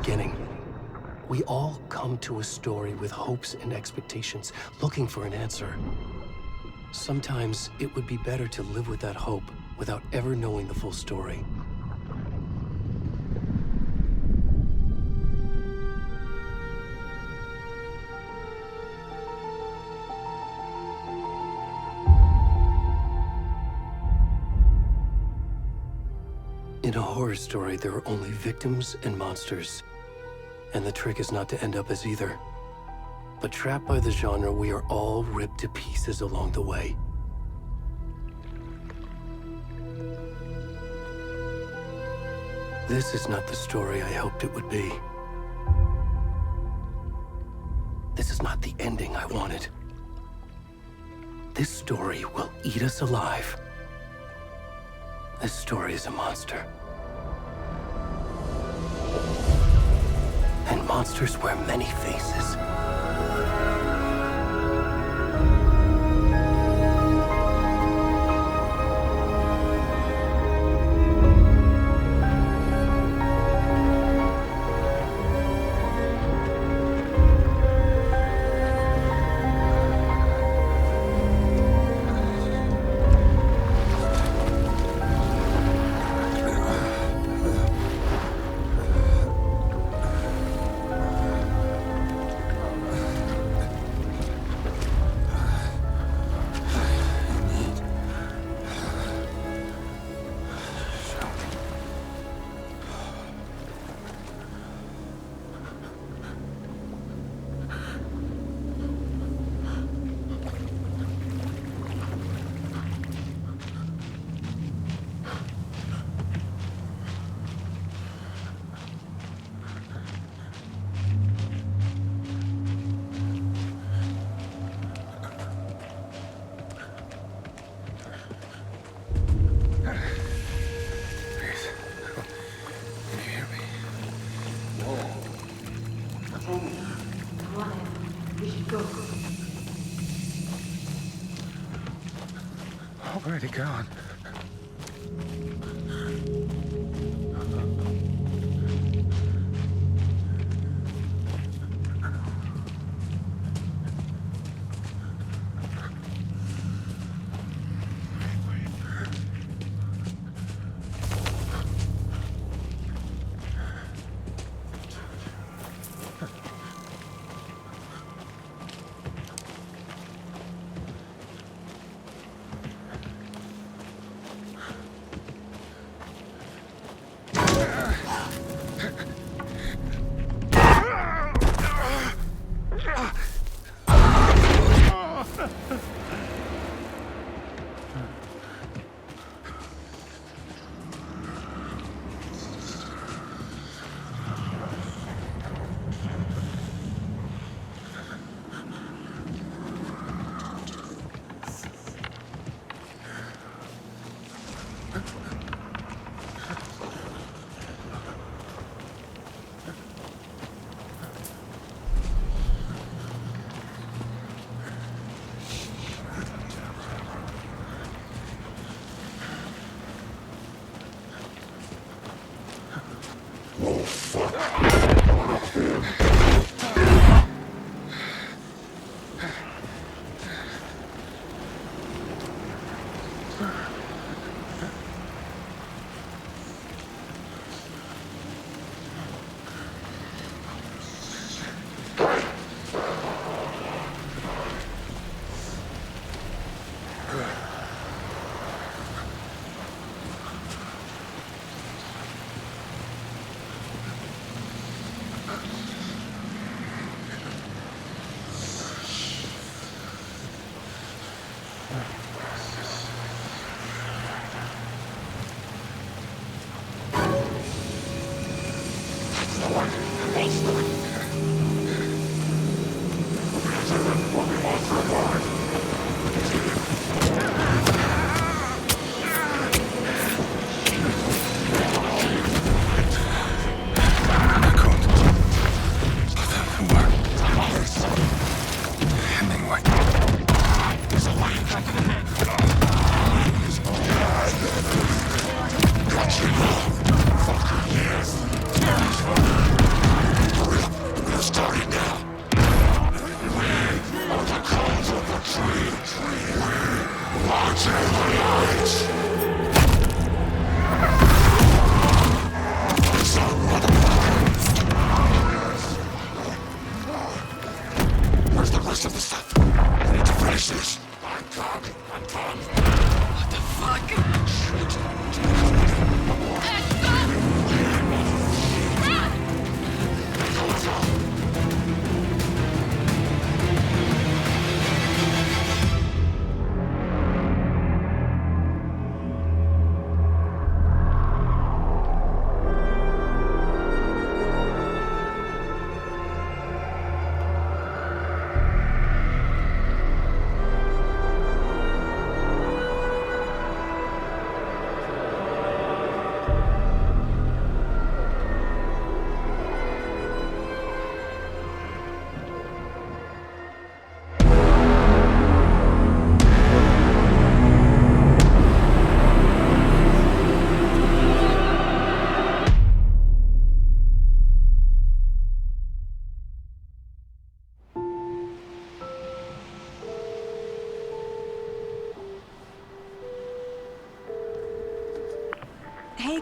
beginning. We all come to a story with hopes and expectations, looking for an answer. Sometimes it would be better to live with that hope without ever knowing the full story. In a horror story, there are only victims and monsters. And the trick is not to end up as either. But trapped by the genre, we are all ripped to pieces along the way. This is not the story I hoped it would be. This is not the ending I wanted. This story will eat us alive. This story is a monster. And monsters wear many faces. Where'd he gone?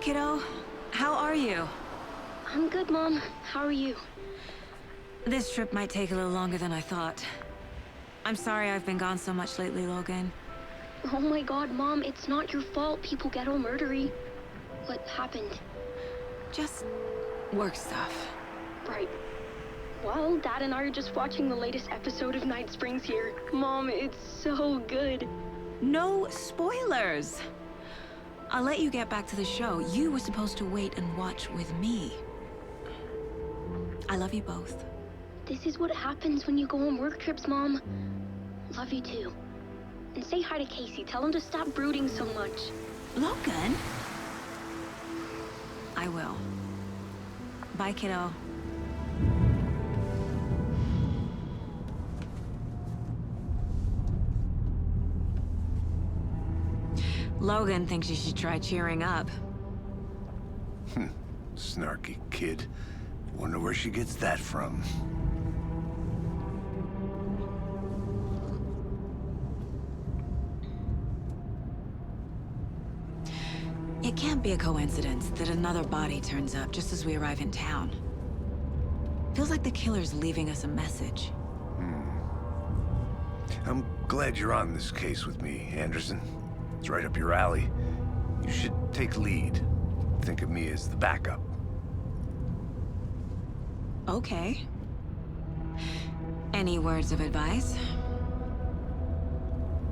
kiddo. How are you? I'm good, Mom. How are you? This trip might take a little longer than I thought. I'm sorry I've been gone so much lately, Logan. Oh my god, Mom, it's not your fault people get all murdery. What happened? Just work stuff. Right. Well, Dad and I are just watching the latest episode of Night Springs here. Mom, it's so good. No spoilers! I'll let you get back to the show. You were supposed to wait and watch with me. I love you both. This is what happens when you go on work trips, Mom. Love you too. And say hi to Casey. Tell him to stop brooding so much. Logan? I will. Bye, kiddo. Logan thinks you should try cheering up. Snarky kid. Wonder where she gets that from. It can't be a coincidence that another body turns up just as we arrive in town. Feels like the killer's leaving us a message. I'm glad you're on this case with me, Anderson. It's right up your alley. You should take lead. Think of me as the backup. Okay. Any words of advice?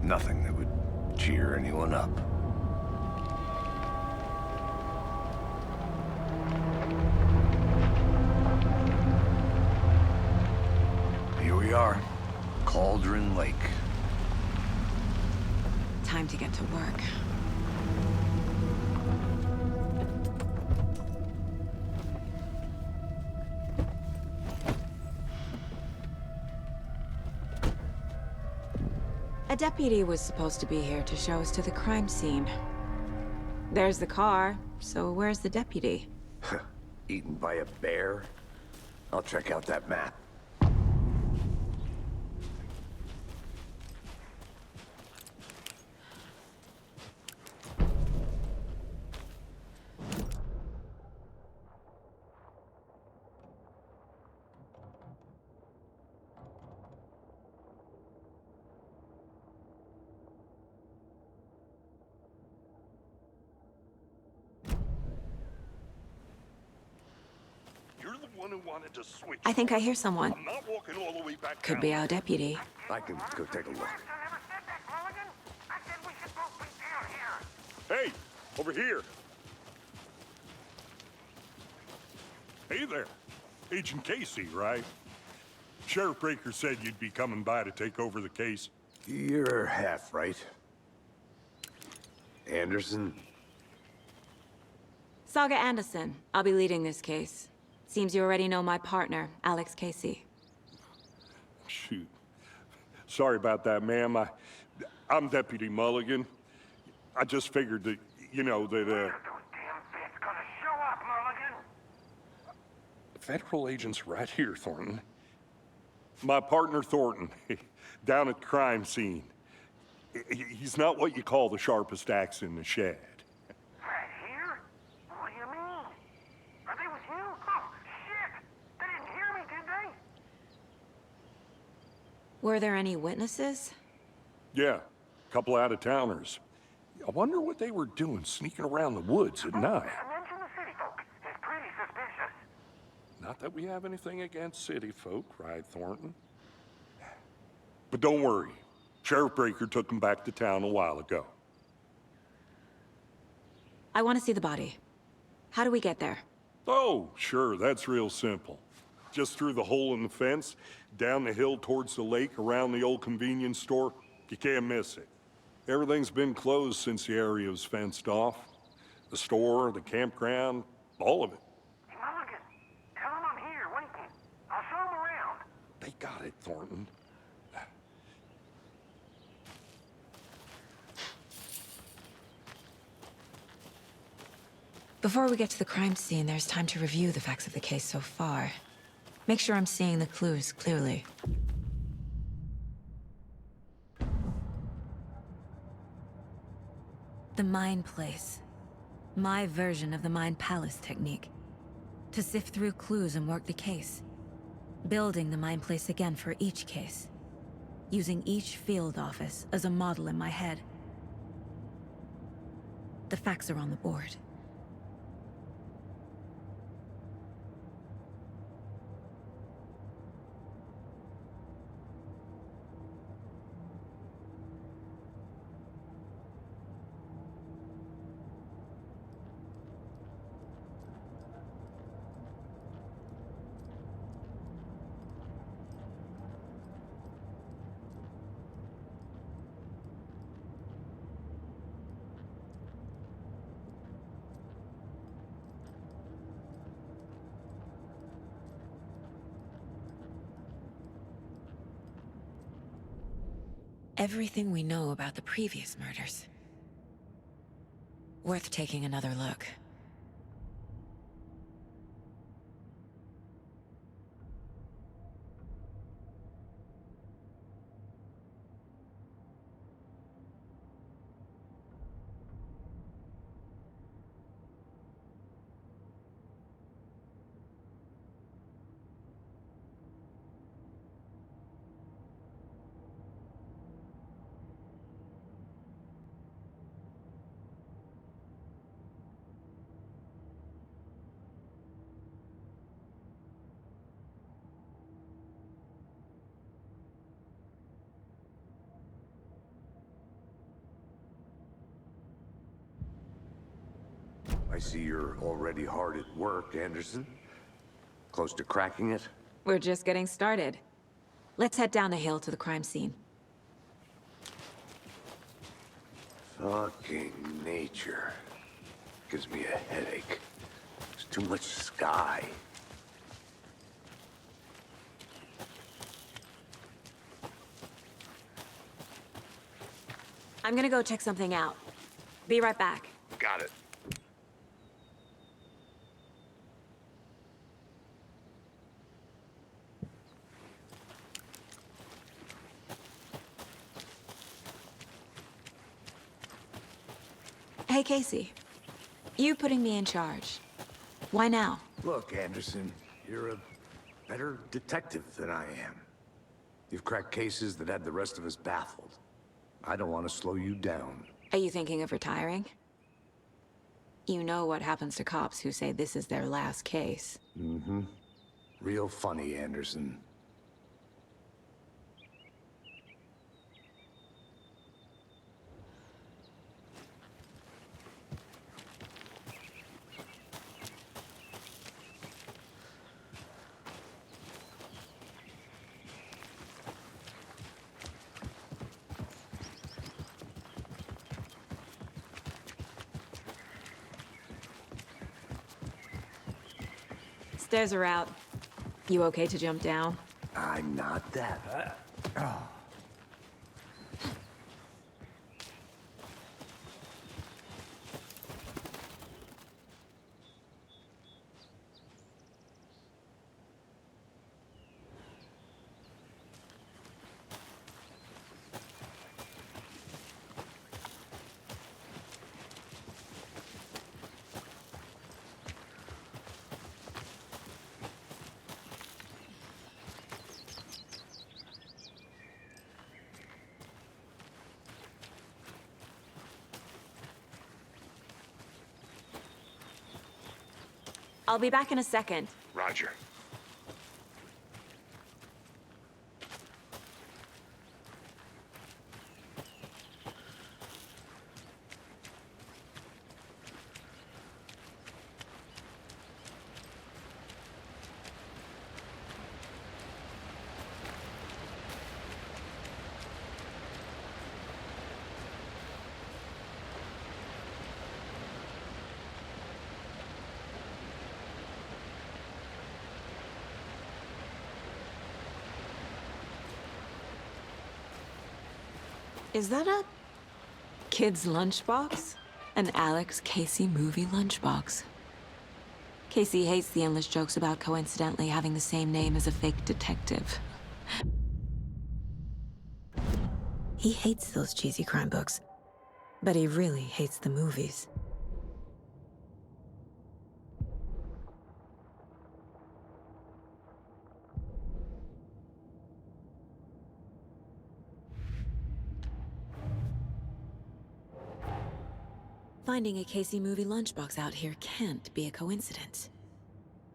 Nothing that would cheer anyone up. Here we are. Cauldron Lake. Time to get to work. A deputy was supposed to be here to show us to the crime scene. There's the car, so where's the deputy? Eaten by a bear? I'll check out that map. You're the one who wanted to switch. I think I hear someone. I'm not walking all the way back Could down. be our deputy. I can go take a look. Hey, over here. Hey there. Agent Casey, right? Sheriff Breaker said you'd be coming by to take over the case. You're half right. Anderson? Saga Anderson. I'll be leading this case. Seems you already know my partner, Alex Casey. Shoot. Sorry about that, ma'am. I'm Deputy Mulligan. I just figured that, you know, that, Federal agents right here, Thornton. My partner, Thornton, down at the crime scene. He's not what you call the sharpest axe in the shed. Right here? What do you mean? Are they with you? Oh, shit! They didn't hear me, did they? Were there any witnesses? Yeah, a couple out-of-towners. I wonder what they were doing sneaking around the woods at night. Mention the city folk. It's pretty suspicious. Not that we have anything against city folk, right, Thornton? But don't worry. Sheriff Breaker took them back to town a while ago. I want to see the body. How do we get there? Oh, sure, that's real simple. Just through the hole in the fence, down the hill towards the lake, around the old convenience store. You can't miss it. Everything's been closed since the area was fenced off. The store, the campground, all of it. Hey, Mulligan, tell them I'm here, waiting. I'll show them around. They got it, Thornton. Before we get to the crime scene, there's time to review the facts of the case so far. Make sure I'm seeing the clues clearly. The Mine Place. My version of the Mind Palace technique. To sift through clues and work the case. Building the Mind Place again for each case. Using each field office as a model in my head. The facts are on the board. Everything we know about the previous murders. Worth taking another look. I see you're already hard at work, Anderson. Close to cracking it? We're just getting started. Let's head down the hill to the crime scene. Fucking nature. Gives me a headache. There's too much sky. I'm gonna go check something out. Be right back. Got it. Hey, Casey. You putting me in charge. Why now? Look, Anderson, you're a better detective than I am. You've cracked cases that had the rest of us baffled. I don't want to slow you down. Are you thinking of retiring? You know what happens to cops who say this is their last case. Mm-hmm. Real funny, Anderson. Stairs are out. You okay to jump down? I'm not that. I'll be back in a second. Roger. Is that a kid's lunchbox? An Alex Casey movie lunchbox. Casey hates the endless jokes about coincidentally having the same name as a fake detective. He hates those cheesy crime books, but he really hates the movies. Finding a Casey movie lunchbox out here can't be a coincidence.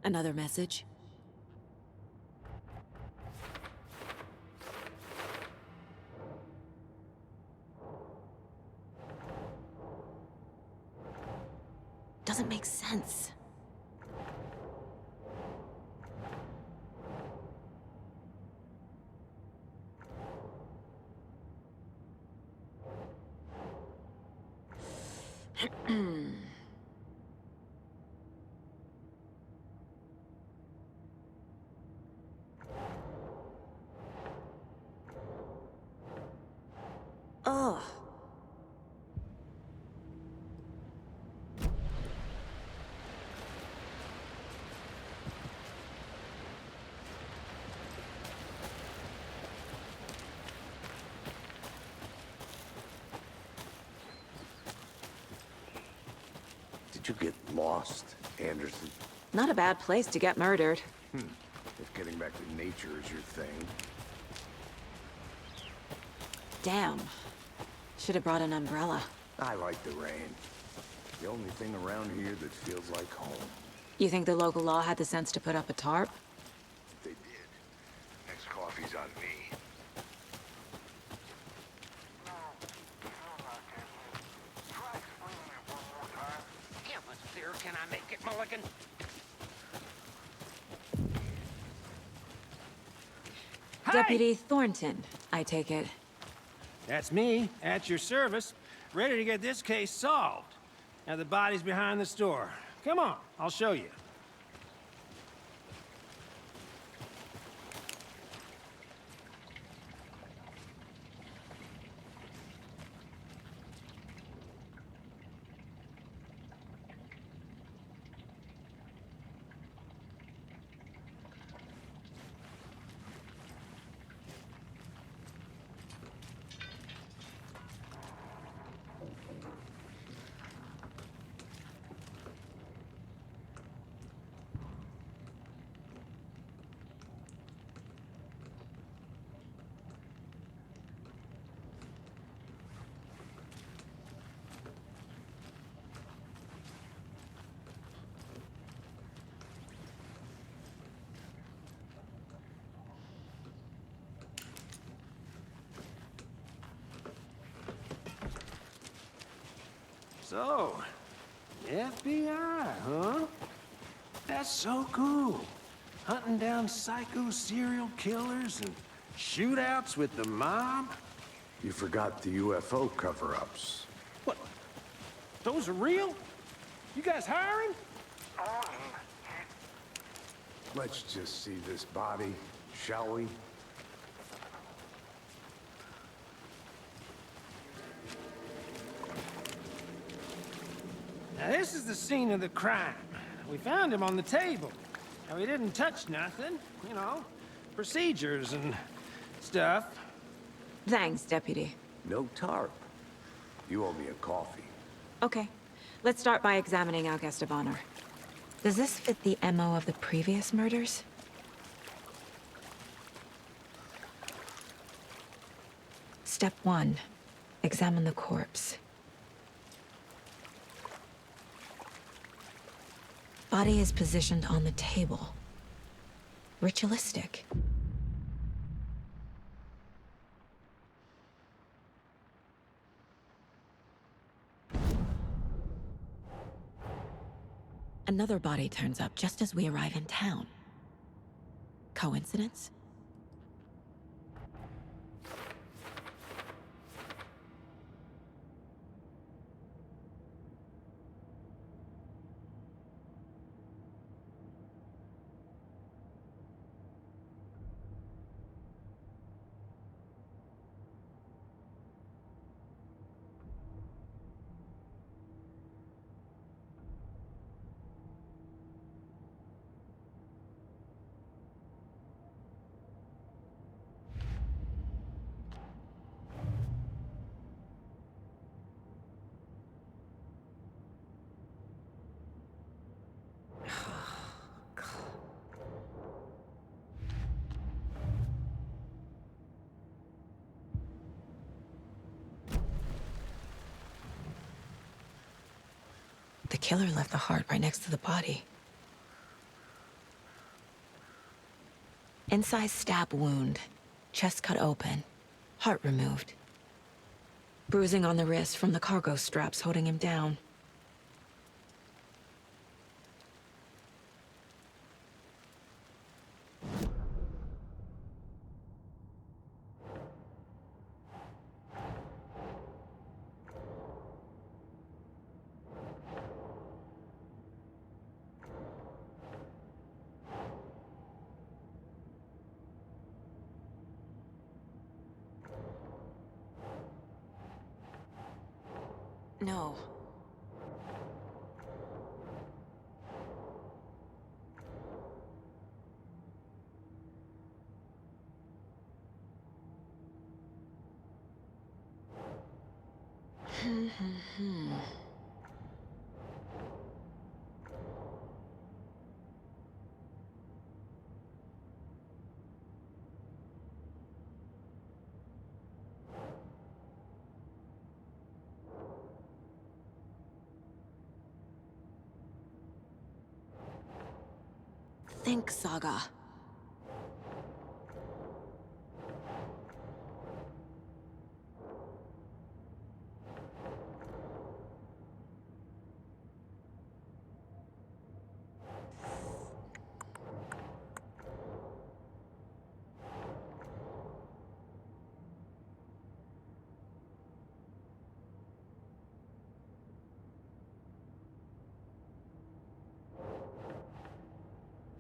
Another message? Doesn't make sense. Ugh. Did you get lost, Anderson? Not a bad place to get murdered. If getting back to nature is your thing. Damn. Should have brought an umbrella. I like the rain. The only thing around here that feels like home. You think the local law had the sense to put up a tarp? They did. Next coffee's on me. Try explaining it one more time. Yeah, but sir, can I make it, Mulligan? Deputy Thornton, I take it. That's me, at your service, ready to get this case solved. Now the body's behind the store. Come on, I'll show you. So, FBI, huh? That's so cool. Hunting down psycho serial killers and shootouts with the mob. You forgot the UFO cover-ups. What? Those are real? You guys hiring? Let's just see this body, shall we? Now, this is the scene of the crime. We found him on the table. Now, he didn't touch nothing, you know, procedures and stuff. Thanks, Deputy. No tarp. You owe me a coffee. Okay. Let's start by examining our guest of honor. Does this fit the MO of the previous murders? Step 1. Examine the corpse. Body is positioned on the table. Ritualistic. Another body turns up just as we arrive in town. Coincidence? The killer left the heart right next to the body. Incised stab wound, chest cut open, heart removed. Bruising on the wrist from the cargo straps holding him down. No. Think, Saga.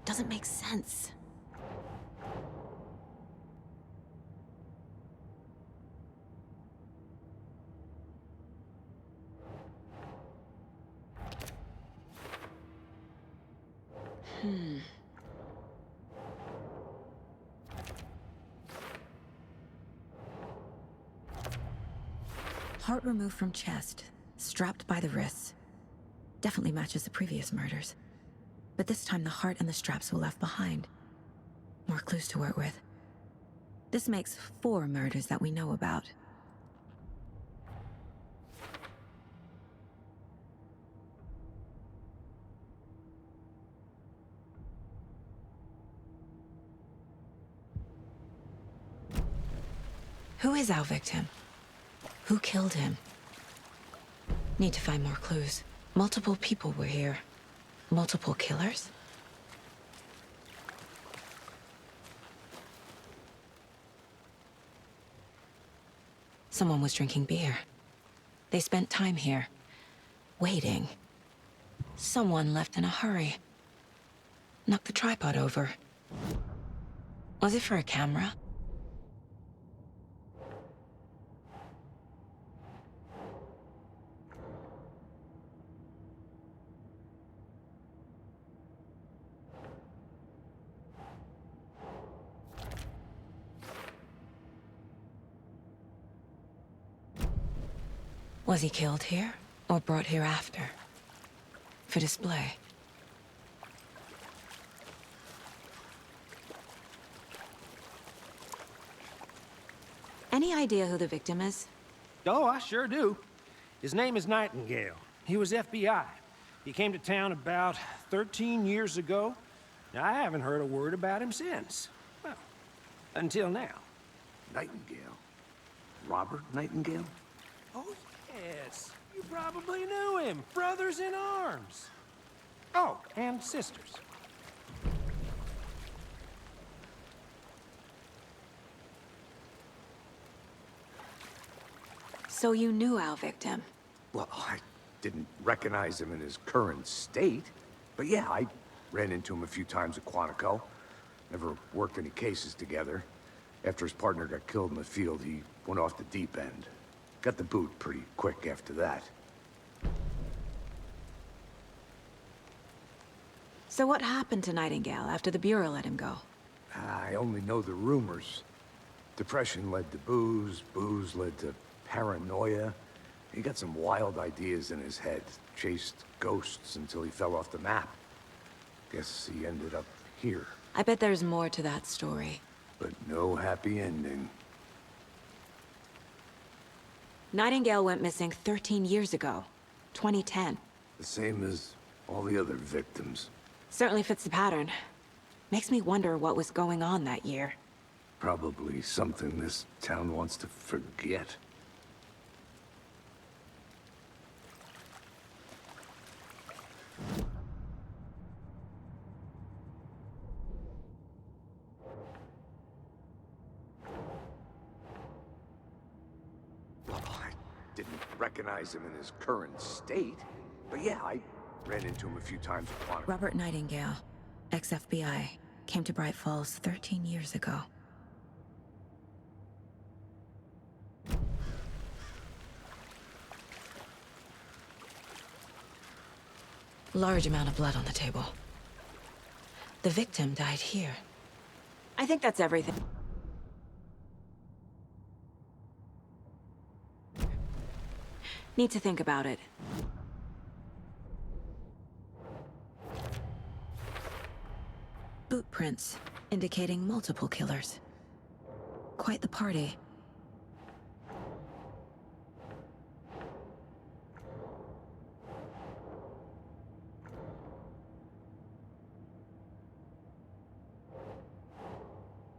Doesn't make sense. Heart removed from chest, strapped by the wrists. Definitely matches the previous murders. But this time the heart and the straps were left behind. More clues to work with. This makes 4 murders that we know about. Who is our victim? Who killed him? Need to find more clues. Multiple people were here. Multiple killers? Someone was drinking beer. They spent time here, waiting. Someone left in a hurry. Knocked the tripod over. Was it for a camera? Was he killed here, or brought here after? For display? Any idea who the victim is? Oh, I sure do. His name is Nightingale. He was FBI. He came to town about 13 years ago. Now, I haven't heard a word about him since. Well, until now. Nightingale? Robert Nightingale? Oh, yes. You probably knew him. Brothers in arms. Oh, and sisters. So you knew our victim? Well, I didn't recognize him in his current state. But yeah, I ran into him a few times at Quantico. Never worked any cases together. After his partner got killed in the field, he went off the deep end. Got the boot pretty quick after that. So what happened to Nightingale after the Bureau let him go? I only know the rumors. Depression led to booze, booze led to paranoia. He got some wild ideas in his head, chased ghosts until he fell off the map. Guess he ended up here. I bet there's more to that story. But no happy ending. Nightingale went missing 13 years ago, 2010. The same as all the other victims. Certainly fits the pattern. Makes me wonder what was going on that year. Probably something this town wants to forget. Well, I didn't recognize him in his current state, but yeah, I ran into him a few times at Quantico. Robert Nightingale, ex-FBI, came to Bright Falls 13 years ago. Large amount of blood on the table. The victim died here. I think that's everything. Need to think about it. Boot prints, indicating multiple killers. Quite the party.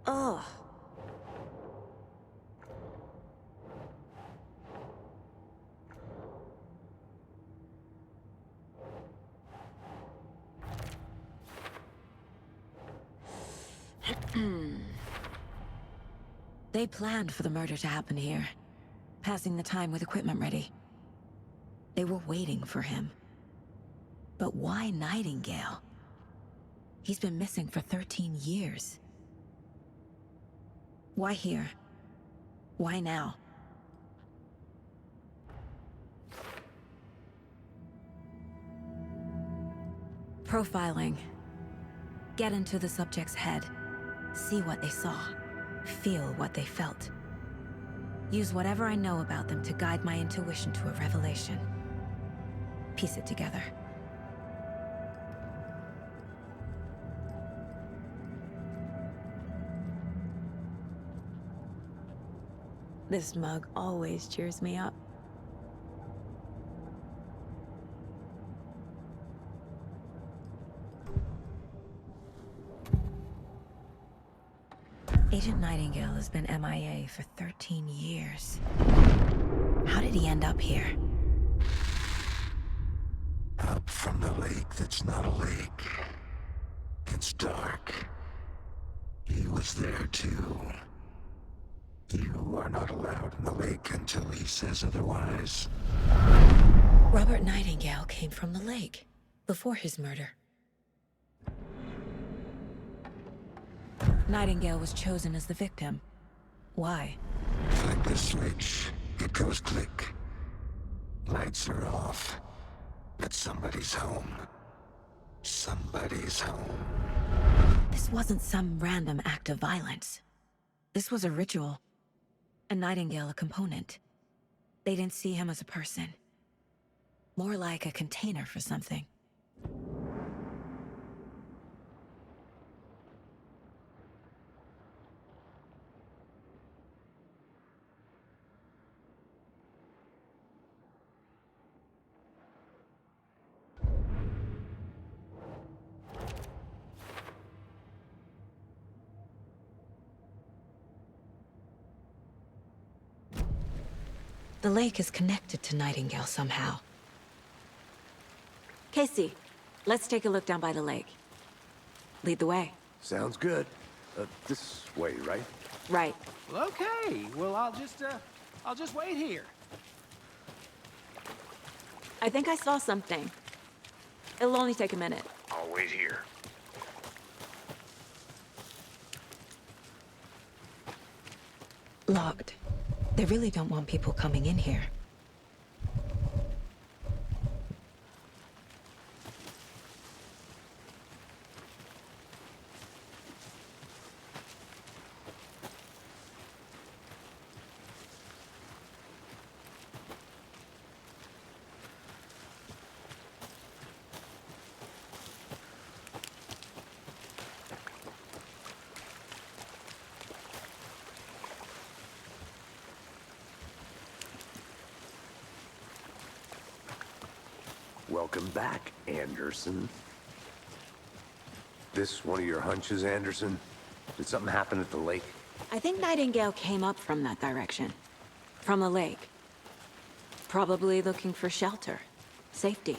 Ugh. They planned for the murder to happen here, passing the time with equipment ready. They were waiting for him. But why Nightingale? He's been missing for 13 years. Why here? Why now? Profiling. Get into the subject's head. See what they saw. Feel what they felt. Use whatever I know about them to guide my intuition to a revelation. Piece it together. This mug always cheers me up. Agent Nightingale has been MIA for 13 years. How did he end up here? Up from the lake that's not a lake. It's dark. He was there too. You are not allowed in the lake until he says otherwise. Robert Nightingale came from the lake, before his murder. Nightingale was chosen as the victim. Why? Flick the switch, it goes click. Lights are off. But somebody's home. Somebody's home. This wasn't some random act of violence. This was a ritual. And Nightingale a component. They didn't see him as a person. More like a container for something. The lake is connected to Nightingale somehow. Casey, let's take a look down by the lake. Lead the way. Sounds good. This way, right? Right. Well, okay. Well, I'll just wait here. I think I saw something. It'll only take a minute. I'll wait here. Locked. They really don't want people coming in here. Welcome back, Anderson. This one of your hunches, Anderson? Did something happen at the lake? I think Nightingale came up from that direction. From the lake. Probably looking for shelter. Safety.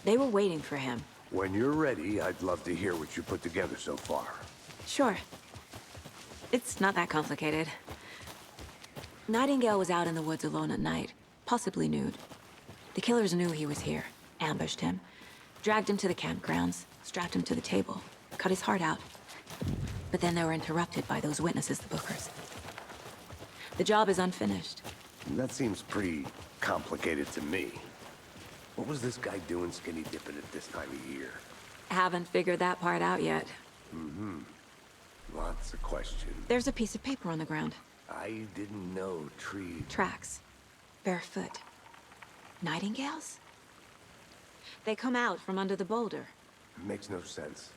They were waiting for him. When you're ready, I'd love to hear what you put together so far. Sure. It's not that complicated. Nightingale was out in the woods alone at night, possibly nude. The killers knew he was here, ambushed him, dragged him to the campgrounds, strapped him to the table, cut his heart out. But then they were interrupted by those witnesses, the Bookers. The job is unfinished. That seems pretty complicated to me. What was this guy doing skinny dipping at this time of year? Haven't figured that part out yet. Lots of questions. There's a piece of paper on the ground. I didn't know trees. Tracks. Barefoot. Nightingales? They come out from under the boulder. Makes no sense.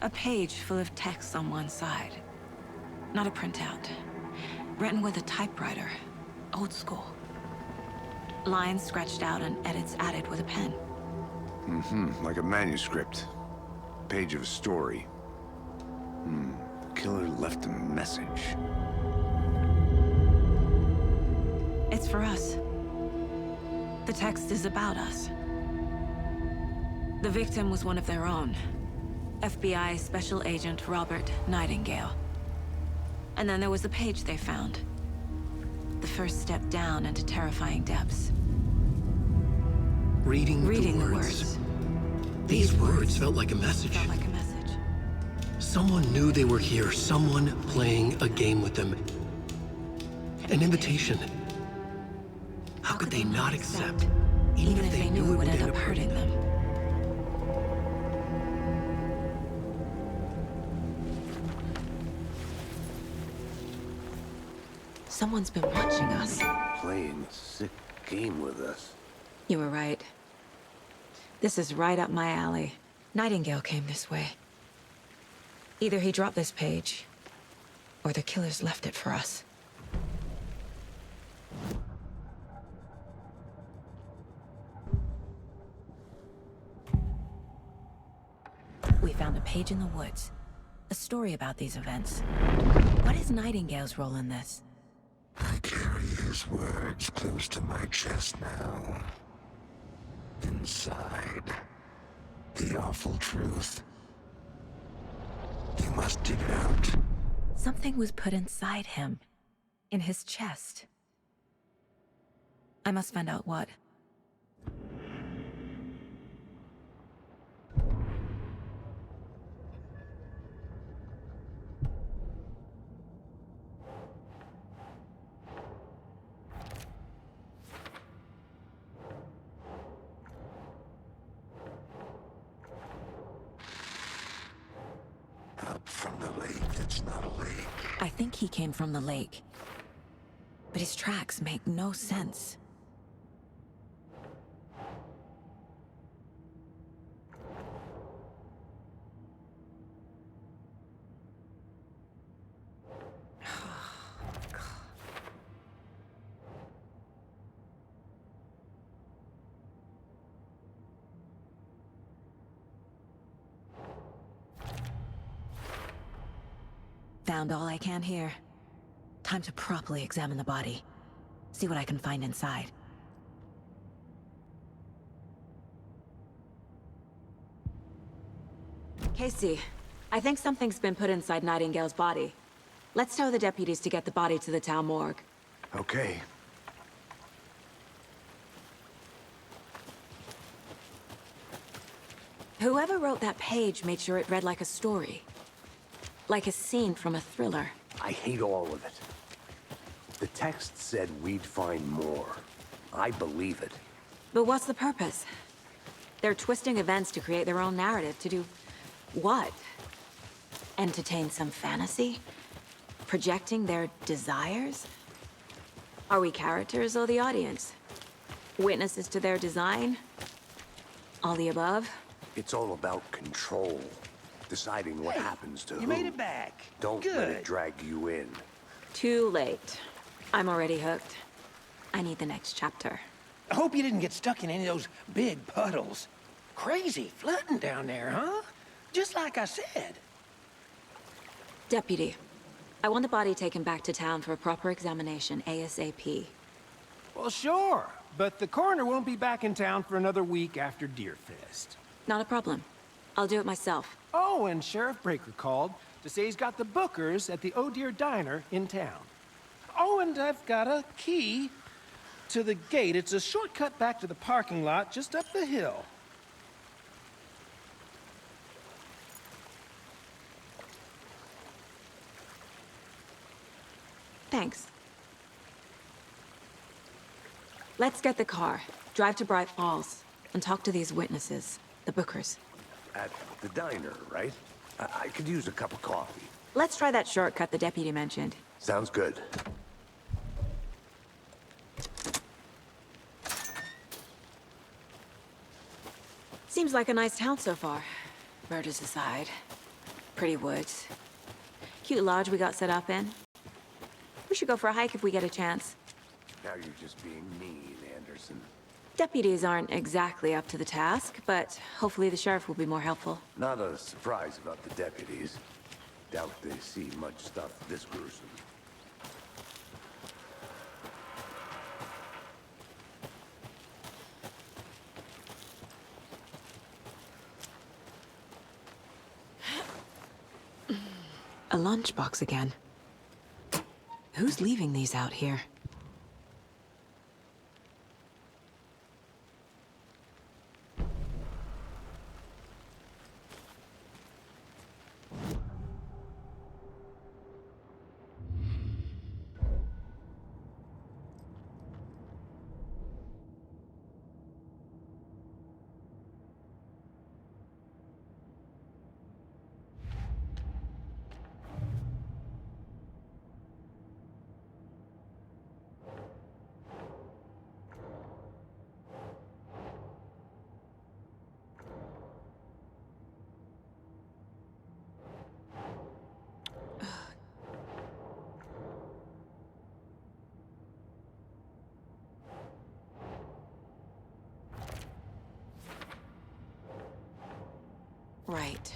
A page full of text on one side. Not a printout. Written with a typewriter. Old school. Lines scratched out and edits added with a pen. Like a manuscript. Page of a story. Killer left a message. It's for us. The text is about us. The victim was one of their own. FBI Special Agent Robert Nightingale. And then there was the page they found. The first step down into terrifying depths. Reading the words. These words felt like a message. Felt like a message. Someone knew they were here. Someone playing a game with them. An invitation. How could they not accept? Even if they knew it would end up hurting them. Someone's been watching us. Playing a sick game with us. You were right. This is right up my alley. Nightingale came this way. Either he dropped this page, or the killers left it for us. We found a page in the woods. A story about these events. What is Nightingale's role in this? I carry his words close to my chest now. Inside, the awful truth. You must dig it out. Something was put inside him. In his chest. I must find out what. Up from the lake that's not a lake. I think he came from the lake. But his tracks make no sense. Found all I can here. Time to properly examine the body. See what I can find inside. Casey, I think something's been put inside Nightingale's body. Let's tell the deputies to get the body to the town morgue. Okay. Whoever wrote that page made sure it read like a story. Like a scene from a thriller. I hate all of it. The text said we'd find more. I believe it. But what's the purpose? They're twisting events to create their own narrative. To do what? Entertain some fantasy? Projecting their desires? Are we characters or the audience? Witnesses to their design? All the above? It's all about control. Deciding what happens to You who. made it back. Don't Good. let it drag you in. Too late. I'm already hooked. I need the next chapter. I hope you didn't get stuck in any of those big puddles. Crazy flooding down there, huh? Just like I said. Deputy, I want the body taken back to town for a proper examination, ASAP. Well, sure, but the coroner won't be back in town for another week after Deerfest. Not a problem. I'll do it myself. Oh, and Sheriff Breaker called to say he's got the bookers at the Oh Dear Diner in town. Oh, and I've got a key to the gate. It's a shortcut back to the parking lot just up the hill. Thanks. Let's get the car, drive to Bright Falls, and talk to these witnesses, the bookers. At the diner, right? I could use a cup of coffee. Let's try that shortcut the deputy mentioned. Sounds good. Seems like a nice town so far. Murders aside. Pretty woods. Cute lodge we got set up in. We should go for a hike if we get a chance. Now you're just being mean, Anderson. Deputies aren't exactly up to the task, but hopefully the sheriff will be more helpful. Not a surprise about the deputies. Doubt they see much stuff this gruesome. A lunchbox again. Who's leaving these out here? Right.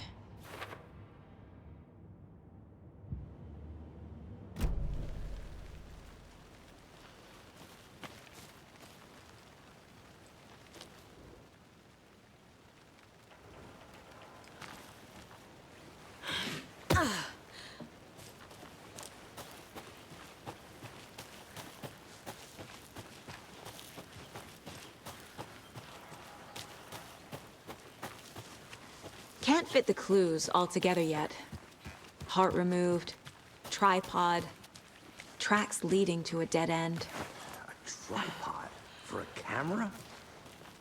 Can't fit the clues all together yet. Heart removed, tripod, tracks leading to a dead end. A tripod? For a camera?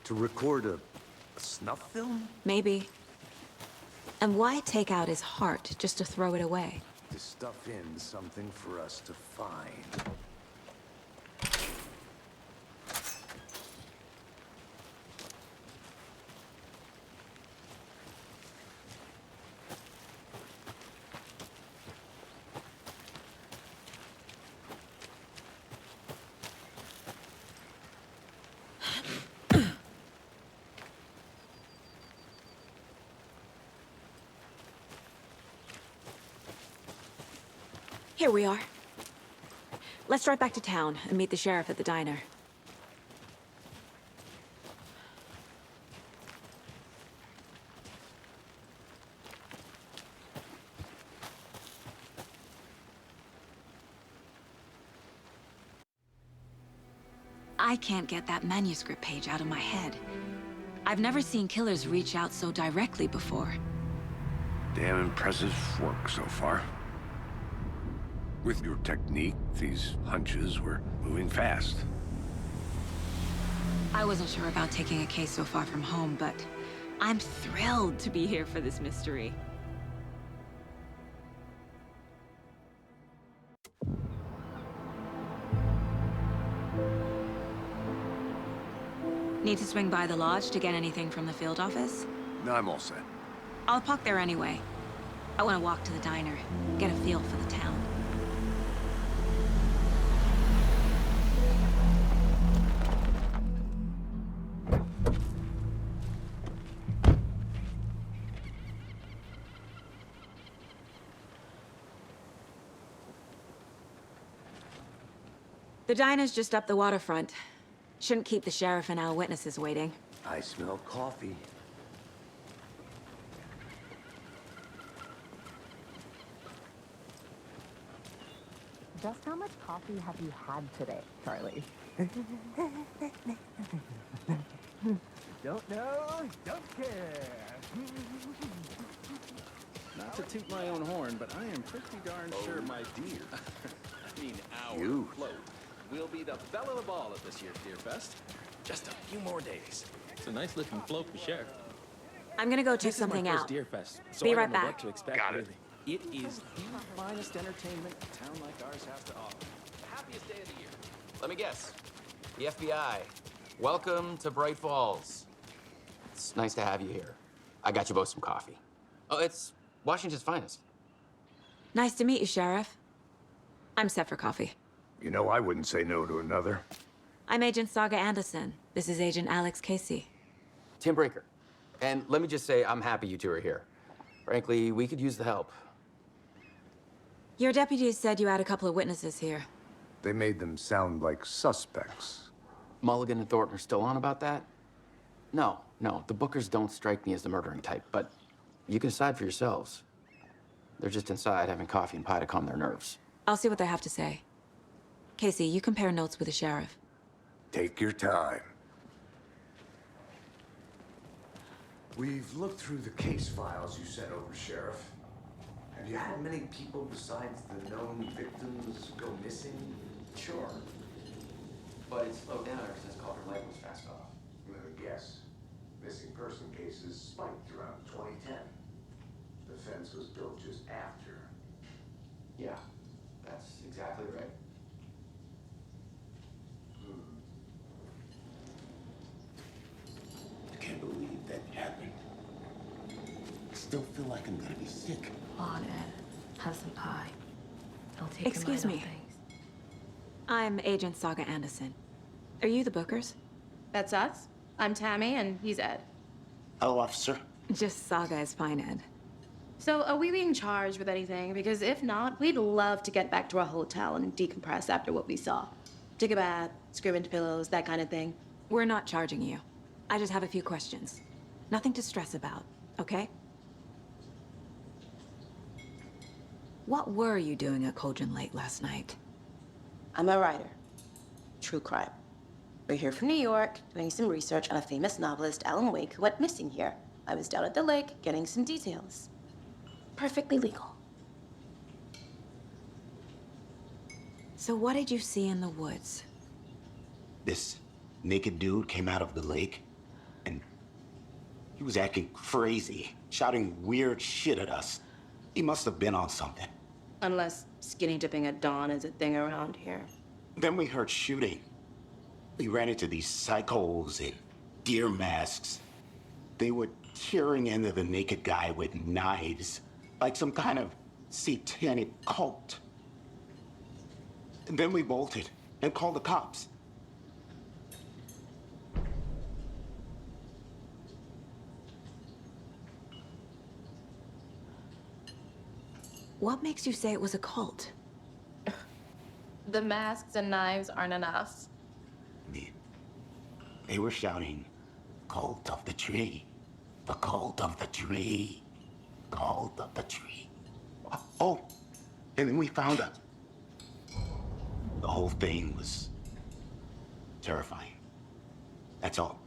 To record a snuff film? Maybe. And why take out his heart just to throw it away? To stuff in something for us to find. Here we are. Let's drive back to town and meet the sheriff at the diner. I can't get that manuscript page out of my head. I've never seen killers reach out so directly before. Damn impressive work so far. With your technique, these hunches were moving fast. I wasn't sure about taking a case so far from home, but I'm thrilled to be here for this mystery. Need to swing by the lodge to get anything from the field office? No, I'm all set. I'll park there anyway. I want to walk to the diner, get a feel for the town. The diner's just up the waterfront. Shouldn't keep the sheriff and our witnesses waiting. I smell coffee. Just how much coffee have you had today, Charlie? Don't know, don't care. Not to toot my own horn, but I am pretty darn sure my deer, I mean our Huge. float, will be the belle of the ball at this year's Deer Fest. Just a few more days. It's a nice looking float for Sheriff. I'm gonna go check This is my something first out. Deer Fest, so Be I right don't know back. what to expect. Got it. Really. It is the finest entertainment a town like ours has to offer. The happiest day of the year. Let me guess. The FBI. Welcome to Bright Falls. It's nice to have you here. I got you both some coffee. Oh, it's Washington's finest. Nice to meet you, Sheriff. I'm set for coffee. You know, I wouldn't say no to another. I'm Agent Saga Anderson. This is Agent Alex Casey. Tim Breaker. And let me just say, I'm happy you two are here. Frankly, we could use the help. Your deputies said you had a couple of witnesses here. They made them sound like suspects. Mulligan and Thornton are still on about that? No, the Bookers don't strike me as the murdering type, but you can decide for yourselves. They're just inside having coffee and pie to calm their nerves. I'll see what they have to say. Casey, you compare notes with the sheriff. Take your time. We've looked through the case files you sent over, Sheriff. Have you had many people besides the known victims go missing? Sure. But it's slowed down ever since Calder Lake was fast off. Let me guess. Missing person cases spiked around 2010. The fence was built just after. Yeah, that's exactly right. I can't believe that happened. I still feel like I'm gonna be sick. On Ed, have some pie. I'll take Excuse your mind me. off things. I'm Agent Saga Anderson. Are you the Bookers? That's us. I'm Tammy, and he's Ed. Hello, officer. Just Saga is fine, Ed. So, are we being charged with anything? Because if not, we'd love to get back to our hotel and decompress after what we saw. Take a bath, scream into pillows, that kind of thing. We're not charging you. I just have a few questions. Nothing to stress about, okay? What were you doing at Cauldron Lake last night? I'm a writer. True crime. We're here from New York, doing some research on a famous novelist, Alan Wake, who went missing here. I was down at the lake, getting some details. Perfectly legal. So what did you see in the woods? This naked dude came out of the lake, and he was acting crazy, shouting weird shit at us. He must have been on something. Unless skinny dipping at dawn is a thing around here. Then we heard shooting. We ran into these psychos in deer masks. They were tearing into the naked guy with knives, like some kind of satanic cult. And then we bolted and called the cops. What makes you say it was a cult? The masks and knives aren't enough. They were shouting, "Cult of the tree, the cult of the tree, cult of the tree." Oh, and then we found out. The whole thing was terrifying. That's all.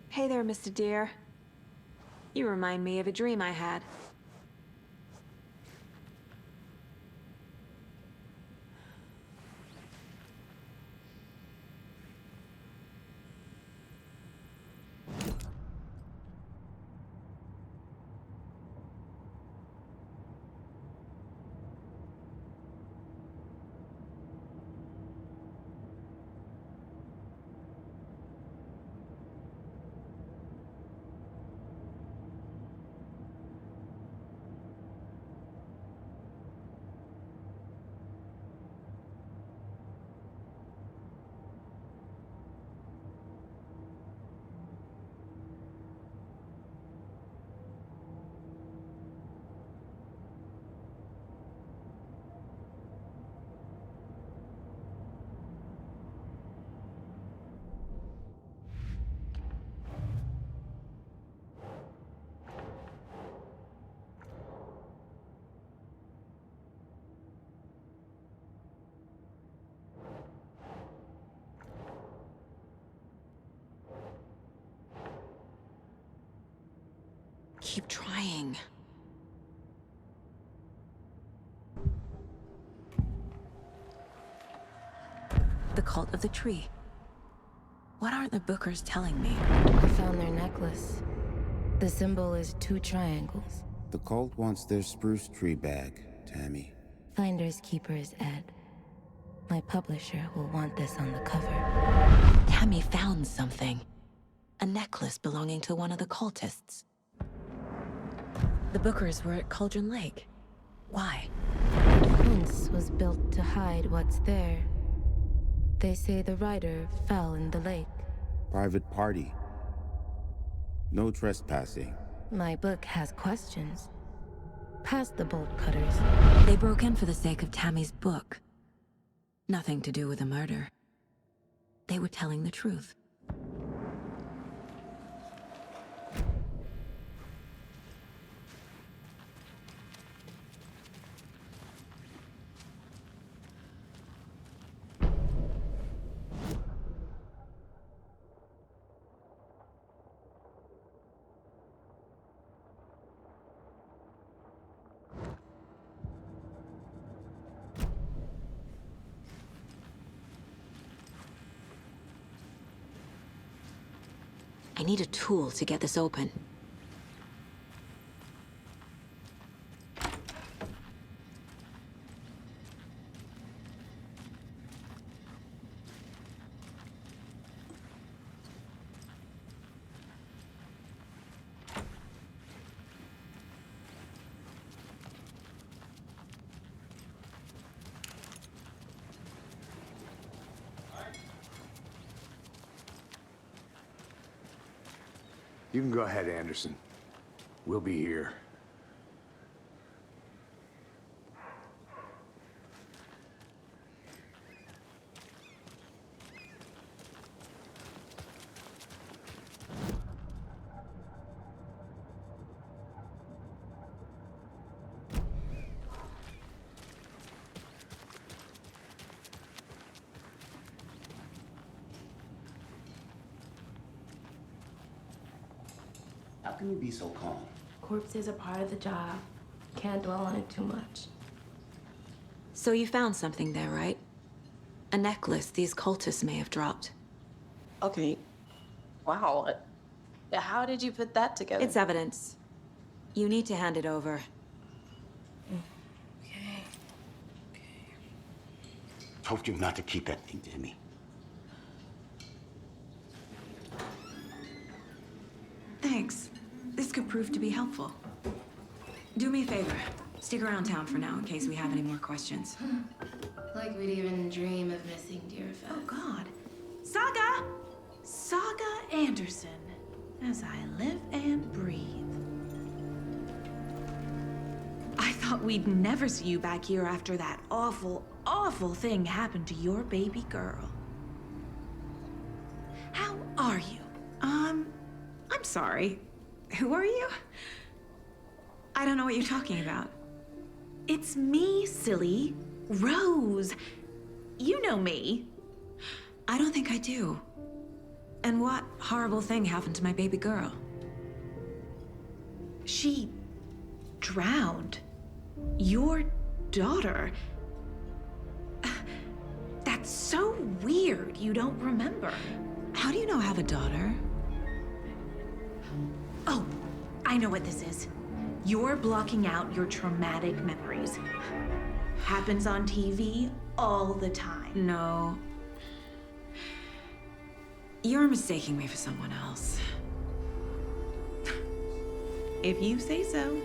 Hey there, Mr. Deer. You remind me of a dream I had. keep trying. The cult of the tree. What aren't the Bookers telling me? I found their necklace. The symbol is 2 triangles. The cult wants their spruce tree bag, Tammy. Finders keepers, Ed. My publisher will want this on the cover. Tammy found something. A necklace belonging to one of the cultists. The Bookers were at Cauldron Lake. Why? The fence was built to hide what's there. They say the rider fell in the lake. Private party. No trespassing. My book has questions. Past the bolt cutters. They broke in for the sake of Tammy's book. Nothing to do with a murder. They were telling the truth. I need a tool to get this open. You can go ahead, Anderson. We'll be here. How can you be so calm? Corpses are part of the job. Can't dwell on it too much. So you found something there, right? A necklace these cultists may have dropped. Okay. Wow. How did you put that together? It's evidence. You need to hand it over. Okay. Told you not to keep that thing to me. Thanks. This could prove to be helpful. Do me a favor. Stick around town for now in case we have any more questions. Like we'd even dream of missing dear friends. Oh, God. Saga! Saga Anderson. As I live and breathe. I thought we'd never see you back here after that awful, awful thing happened to your baby girl. How are you? I'm sorry. Who are you? I don't know what you're talking about. It's me, silly. Rose. You know me. I don't think I do. And what horrible thing happened to my baby girl? She drowned. Your daughter. That's so weird you don't remember. How do you know I have a daughter? Oh, I know what this is. You're blocking out your traumatic memories. Happens on TV all the time. No. You're mistaking me for someone else. If you say so.